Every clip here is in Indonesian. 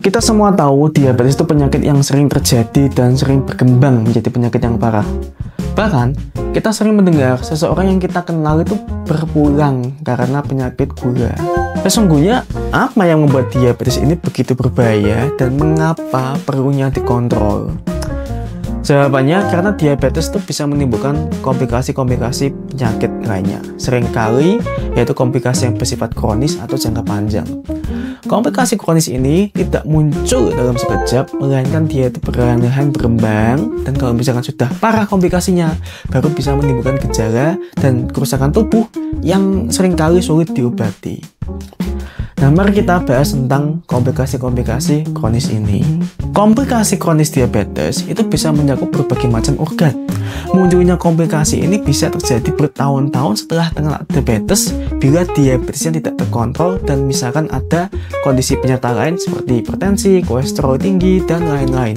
Kita semua tahu diabetes itu penyakit yang sering terjadi dan sering berkembang menjadi penyakit yang parah. Bahkan, kita sering mendengar seseorang yang kita kenal itu berpulang karena penyakit gula. Sesungguhnya, apa yang membuat diabetes ini begitu berbahaya dan mengapa perlunya dikontrol? Jawabannya karena diabetes itu bisa menimbulkan komplikasi-komplikasi penyakit lainnya. Seringkali yaitu komplikasi yang bersifat kronis atau jangka panjang. Komplikasi kronis ini tidak muncul dalam sekejap, melainkan dia itu perlahan-lahan berkembang, dan kalau misalkan sudah parah komplikasinya, baru bisa menimbulkan gejala dan kerusakan tubuh yang seringkali sulit diobati. Nah, mari kita bahas tentang komplikasi-komplikasi kronis ini. Komplikasi kronis diabetes itu bisa mencakup berbagai macam organ. Munculnya komplikasi ini bisa terjadi bertahun-tahun setelah terkena diabetes bila diabetesnya tidak terkontrol dan misalkan ada kondisi penyerta lain seperti hipertensi, kolesterol tinggi, dan lain-lain.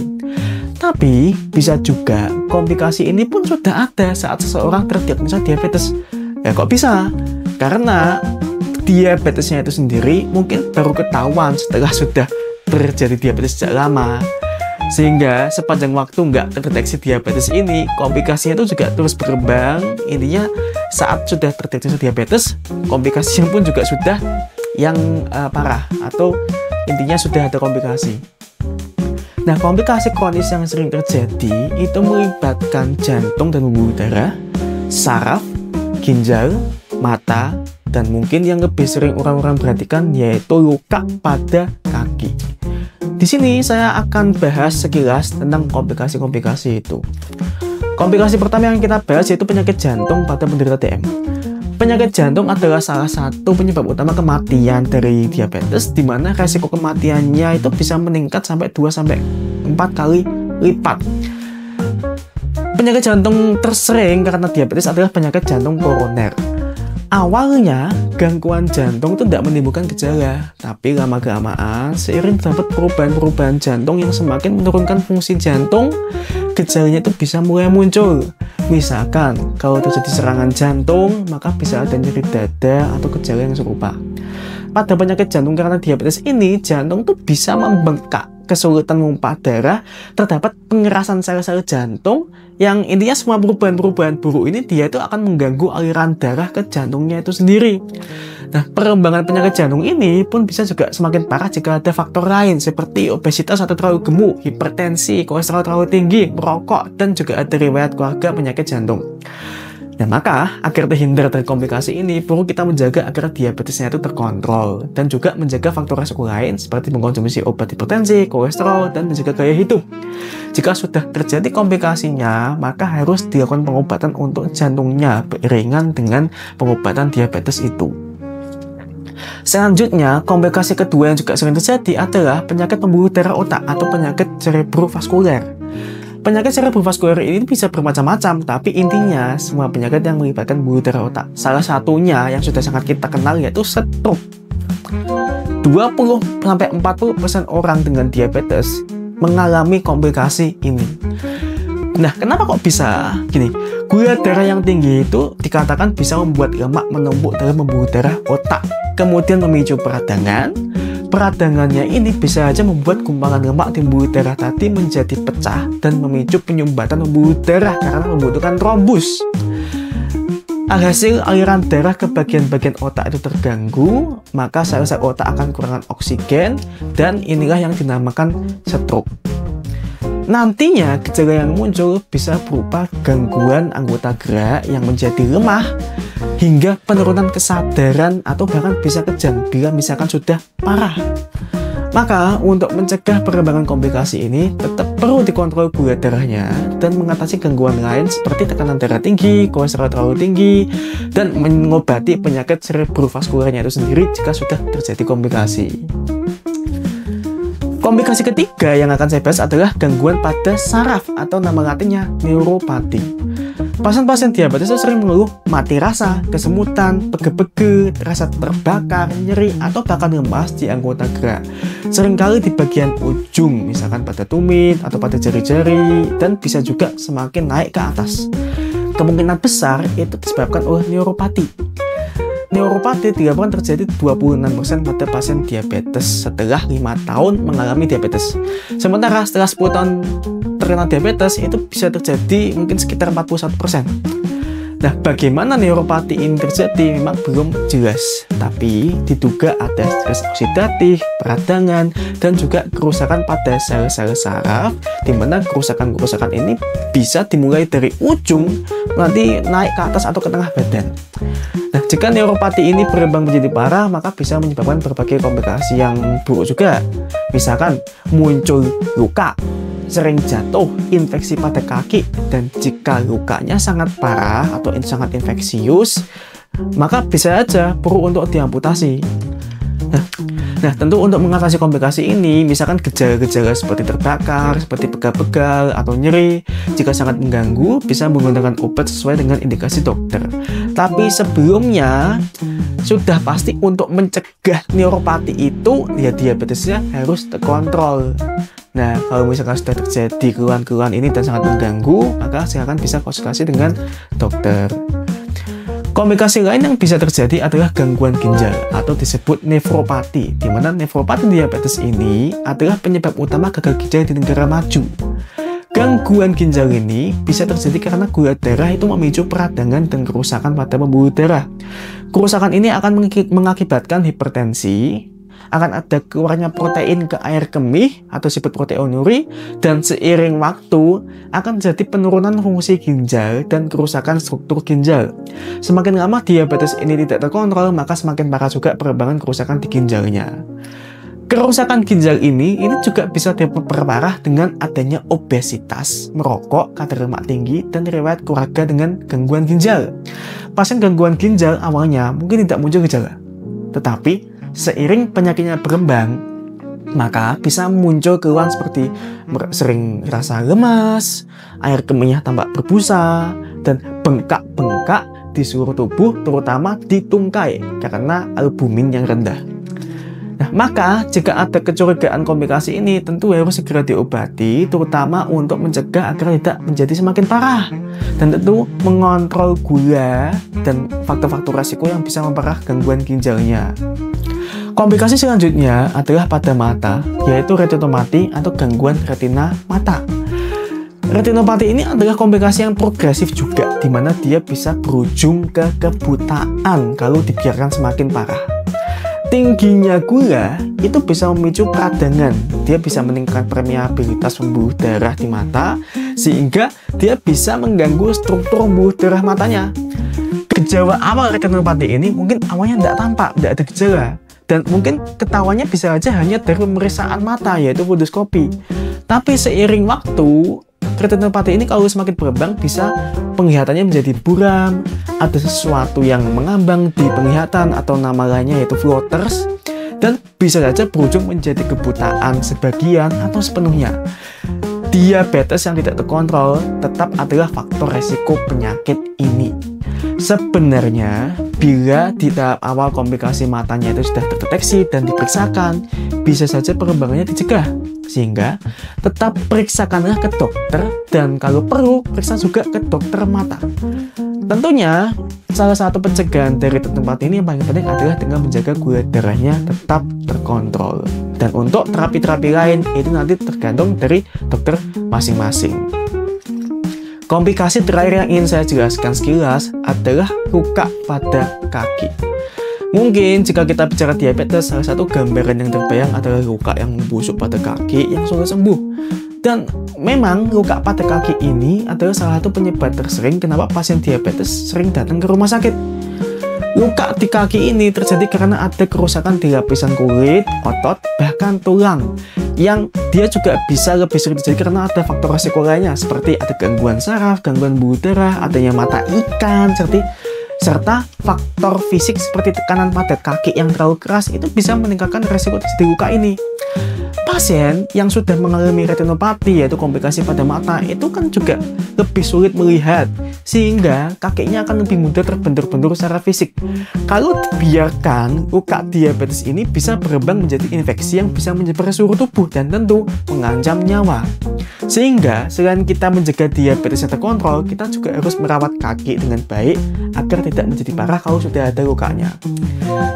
Tapi, bisa juga komplikasi ini pun sudah ada saat seseorang terdiagnosa diabetes. Ya, kok bisa? Karena diabetesnya itu sendiri mungkin baru ketahuan setelah sudah terjadi diabetes sejak lama. Sehingga sepanjang waktu nggak terdeteksi diabetes ini, komplikasinya itu juga terus berkembang. Intinya saat sudah terdeteksi diabetes, komplikasinya pun juga sudah yang parah, atau intinya sudah ada komplikasi. Nah, komplikasi kronis yang sering terjadi itu melibatkan jantung dan pembuluh darah, saraf, ginjal, mata, dan mungkin yang lebih sering orang-orang perhatikan yaitu luka pada kaki. Di sini saya akan bahas sekilas tentang komplikasi-komplikasi itu. Komplikasi pertama yang kita bahas yaitu penyakit jantung pada penderita DM. Penyakit jantung adalah salah satu penyebab utama kematian dari diabetes, di mana resiko kematiannya itu bisa meningkat sampai 2-4 kali lipat. Penyakit jantung tersering karena diabetes adalah penyakit jantung koroner. Awalnya, gangguan jantung itu tidak menimbulkan gejala, tapi lama-kelamaan seiring terdapat perubahan-perubahan jantung yang semakin menurunkan fungsi jantung, gejalanya itu bisa mulai muncul. Misalkan, kalau terjadi serangan jantung, maka bisa ada nyeri dada atau gejala yang serupa. Pada penyakit jantung karena diabetes ini, jantung itu bisa membengkak, kesulitan memompa darah, terdapat pengerasan sel-sel jantung, yang intinya semua perubahan-perubahan buruk ini dia itu akan mengganggu aliran darah ke jantungnya itu sendiri. Nah, perkembangan penyakit jantung ini pun bisa juga semakin parah jika ada faktor lain seperti obesitas atau terlalu gemuk, hipertensi, kolesterol terlalu tinggi, merokok, dan juga ada riwayat keluarga penyakit jantung. Nah, maka agar terhindar dari komplikasi ini, perlu kita menjaga agar diabetesnya itu terkontrol dan juga menjaga faktor resiko lain seperti mengkonsumsi obat hipertensi, kolesterol, dan menjaga gaya hidup. Jika sudah terjadi komplikasinya, maka harus dilakukan pengobatan untuk jantungnya beriringan dengan pengobatan diabetes itu. Selanjutnya, komplikasi kedua yang juga sering terjadi adalah penyakit pembuluh darah otak atau penyakit cerebrovaskuler. Penyakit cerebrovaskuler ini bisa bermacam-macam, tapi intinya semua penyakit yang melibatkan pembuluh darah otak. Salah satunya yang sudah sangat kita kenal yaitu stroke. 20-40% orang dengan diabetes mengalami komplikasi ini. Nah, kenapa kok bisa gini? Gula darah yang tinggi itu dikatakan bisa membuat lemak menumpuk dalam pembuluh darah otak, kemudian memicu peradangan. Peradangannya ini bisa saja membuat gumpalan lemak di pembuluh darah tadi menjadi pecah dan memicu penyumbatan pembuluh darah karena membutuhkan trombus. Alhasil aliran darah ke bagian-bagian otak itu terganggu, maka sel-sel otak akan kekurangan oksigen, dan inilah yang dinamakan stroke. Nantinya gejala yang muncul bisa berupa gangguan anggota gerak yang menjadi lemah, hingga penurunan kesadaran atau bahkan bisa kejang bila misalkan sudah parah. Maka untuk mencegah perkembangan komplikasi ini tetap perlu dikontrol gula darahnya dan mengatasi gangguan lain seperti tekanan darah tinggi, kolesterol terlalu tinggi, dan mengobati penyakit cerebrovaskulernya itu sendiri jika sudah terjadi komplikasi. Komplikasi ketiga yang akan saya bahas adalah gangguan pada saraf atau nama latinnya neuropati. Pasien-pasien diabetes itu sering mengeluh mati rasa, kesemutan, pege-pege, rasa terbakar, nyeri, atau bahkan lemas di anggota gerak. Seringkali di bagian ujung, misalkan pada tumit atau pada jari-jari, dan bisa juga semakin naik ke atas. Kemungkinan besar itu disebabkan oleh neuropati. neuropati dilaporkan terjadi 26% pada pasien diabetes setelah 5 tahun mengalami diabetes. Sementara setelah 10 tahun terkena diabetes itu bisa terjadi mungkin sekitar 41%. Nah, bagaimana neuropati ini terjadi memang belum jelas, tapi diduga ada stres oksidatif, peradangan, dan juga kerusakan pada sel-sel saraf, di mana kerusakan-kerusakan ini bisa dimulai dari ujung nanti naik ke atas atau ke tengah badan. Nah, jika neuropati ini berkembang menjadi parah, maka bisa menyebabkan berbagai komplikasi yang buruk juga. Misalkan muncul luka, sering jatuh, infeksi pada kaki, dan jika lukanya sangat parah atau sangat infeksius, maka bisa saja perlu untuk diamputasi. Nah, tentu untuk mengatasi komplikasi ini, misalkan gejala-gejala seperti terbakar, seperti pegal-pegal, atau nyeri, jika sangat mengganggu, bisa menggunakan obat sesuai dengan indikasi dokter. Tapi sebelumnya, sudah pasti untuk mencegah neuropati itu, ya diabetesnya harus terkontrol. Nah, kalau misalkan sudah terjadi keluhan-keluhan ini dan sangat mengganggu, maka silakan bisa konsultasi dengan dokter. Komplikasi lain yang bisa terjadi adalah gangguan ginjal atau disebut nefropati, di mana nefropati diabetes ini adalah penyebab utama gagal ginjal di negara maju. Gangguan ginjal ini bisa terjadi karena gula darah itu memicu peradangan dan kerusakan pada pembuluh darah. Kerusakan ini akan mengakibatkan hipertensi, akan ada keluarnya protein ke air kemih atau disebut proteinuri, dan seiring waktu akan terjadi penurunan fungsi ginjal dan kerusakan struktur ginjal. Semakin lama diabetes ini tidak terkontrol, maka semakin parah juga perkembangan kerusakan di ginjalnya. Kerusakan ginjal ini juga bisa diperparah dengan adanya obesitas, merokok, kadar lemak tinggi, dan riwayat keluarga dengan gangguan ginjal. Pasien gangguan ginjal awalnya mungkin tidak muncul gejala, tetapi seiring penyakitnya berkembang, maka bisa muncul keluhan seperti sering rasa lemas, air kemihnya tampak berbusa, dan bengkak-bengkak di seluruh tubuh, terutama di tungkai karena albumin yang rendah. Nah, maka jika ada kecurigaan komplikasi ini, tentu harus segera diobati, terutama untuk mencegah agar tidak menjadi semakin parah. Dan tentu mengontrol gula dan faktor-faktor resiko yang bisa memperparah gangguan ginjalnya. Komplikasi selanjutnya adalah pada mata, yaitu retinopati atau gangguan retina mata. Retinopati ini adalah komplikasi yang progresif juga, di mana dia bisa berujung ke kebutaan kalau dibiarkan semakin parah. Tingginya gula itu bisa memicu peradangan, dia bisa meningkatkan permeabilitas pembuluh darah di mata, sehingga dia bisa mengganggu struktur pembuluh darah matanya. Gejala awal retinopati ini mungkin awalnya tidak tampak, tidak ada gejala. Dan mungkin ketahuannya bisa saja hanya dari pemeriksaan mata, yaitu fundoskopi. Tapi seiring waktu, retinopati ini kalau semakin berkembang bisa penglihatannya menjadi buram, ada sesuatu yang mengambang di penglihatan atau nama lainnya yaitu floaters, dan bisa saja berujung menjadi kebutaan sebagian atau sepenuhnya. Diabetes yang tidak terkontrol tetap adalah faktor resiko penyakit ini. Sebenarnya, bila di tahap awal komplikasi matanya itu sudah terdeteksi dan diperiksakan, bisa saja perkembangannya dicegah. Sehingga, tetap periksakanlah ke dokter dan kalau perlu, periksa juga ke dokter mata. Tentunya, salah satu pencegahan dari retinopati ini yang paling penting adalah dengan menjaga gula darahnya tetap terkontrol. Dan untuk terapi-terapi lain, itu nanti tergantung dari dokter masing-masing. Komplikasi terakhir yang ingin saya jelaskan sekilas adalah luka pada kaki. Mungkin jika kita bicara diabetes, salah satu gambaran yang terbayang adalah luka yang membusuk pada kaki yang sulit sembuh. Dan memang luka pada kaki ini adalah salah satu penyebab tersering kenapa pasien diabetes sering datang ke rumah sakit. Luka di kaki ini terjadi karena ada kerusakan di lapisan kulit, otot, bahkan tulang. Yang dia juga bisa lebih sering terjadi karena ada faktor resiko lainnya seperti ada gangguan saraf, gangguan pembuluh darah, adanya mata ikan, serta faktor fisik seperti tekanan pada kaki yang terlalu keras itu bisa meningkatkan resiko terjadi luka ini. pasien yang sudah mengalami retinopati, yaitu komplikasi pada mata, itu kan juga lebih sulit melihat, sehingga kakinya akan lebih mudah terbentur-bentur secara fisik. Kalau dibiarkan, luka diabetes ini bisa berkembang menjadi infeksi yang bisa menyebar seluruh tubuh dan tentu mengancam nyawa. Sehingga selain kita menjaga diabetesnya terkontrol, kita juga harus merawat kaki dengan baik agar tidak menjadi parah kalau sudah ada lukanya.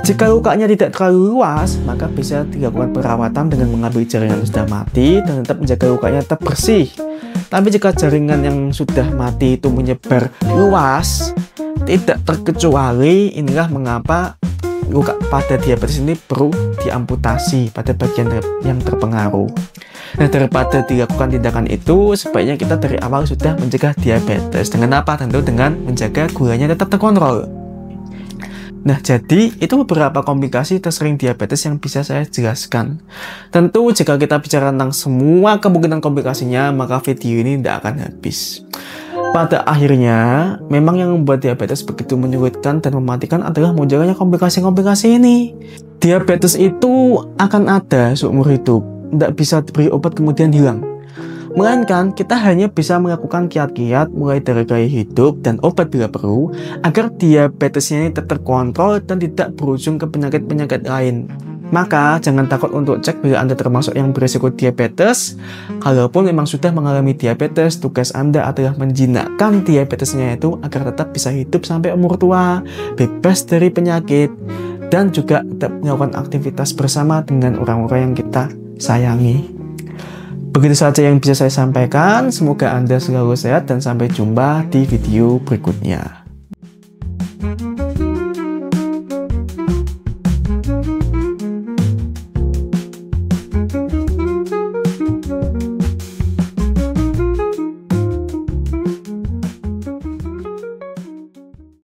Jika lukanya tidak terlalu luas, maka bisa dilakukan perawatan dengan mengambil jaringan yang sudah mati dan tetap menjaga lukanya tetap bersih. Tapi jika jaringan yang sudah mati itu menyebar luas, tidak terkecuali, inilah mengapa luka pada diabetes ini perlu diamputasi pada bagian yang terpengaruh. Nah, daripada dilakukan tindakan itu, sebaiknya kita dari awal sudah mencegah diabetes. Dengan apa? Tentu dengan menjaga gulanya tetap terkontrol. Nah, jadi itu beberapa komplikasi tersering diabetes yang bisa saya jelaskan. Tentu jika kita bicara tentang semua kemungkinan komplikasinya, maka video ini tidak akan habis. Pada akhirnya, memang yang membuat diabetes begitu menyulitkan dan mematikan adalah munculnya komplikasi-komplikasi ini. Diabetes itu akan ada seumur hidup, tidak bisa diberi obat kemudian hilang. Melainkan, kita hanya bisa melakukan kiat-kiat mulai dari gaya hidup dan obat bila perlu, agar diabetesnya ini tetap terkontrol dan tidak berujung ke penyakit-penyakit lain. Maka, jangan takut untuk cek bila Anda termasuk yang berisiko diabetes. Kalaupun memang sudah mengalami diabetes, tugas Anda adalah menjinakkan diabetesnya itu agar tetap bisa hidup sampai umur tua, bebas dari penyakit, dan juga tetap melakukan aktivitas bersama dengan orang-orang yang kita sayangi. Begitu saja yang bisa saya sampaikan. Semoga Anda selalu sehat dan sampai jumpa di video berikutnya.